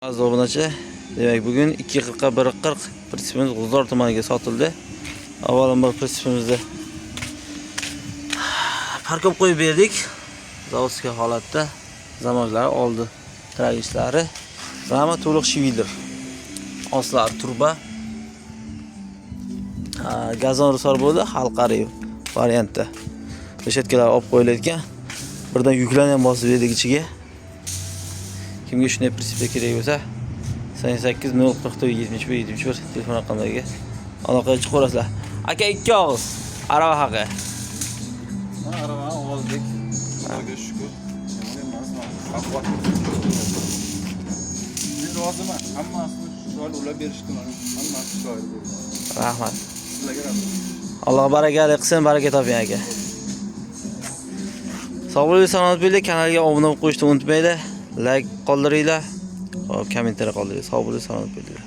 Aziz obunachi, demak bugun 240 ga 140 prinsipimiz G'uzor tumaniga sotildi. Avvalambor prinsipimizda parkov qo'yib berdik. Zavodskiy holatda zamonlari oldi. Tragishlari rama to'liq shiviydir. Oslar turba. Gazon rusor bo'ldi, xalqari variantda. Reshetkalar olib qo'yilayotgan. Birdan yuklarni ham bosib berdik ichiga. Kimga shunday prinsipda kerak bo'lsa 88 041 71 telefon raqamlariga aloqaga chiqib ko'rasizlar. Aka, ikki og'iz arava haqi. Aravani oldik. Xudoga shukr. Men roziman. Hammasini chiroyli ulab berishdi mana. Hammasi chiroyli bo'ldi. Rahmat. Sizlarga rahmat. Alloh barakali qilsin, baraka toping aka. Sog' bo'ling, salomat bo'ling. Kanalga obuna bo'lib qo'yishni unutmanglar. Like qoldiringlar. Hop, kommentariy qoldiringlar. Sog' bo'ling, salomat bo'linglar.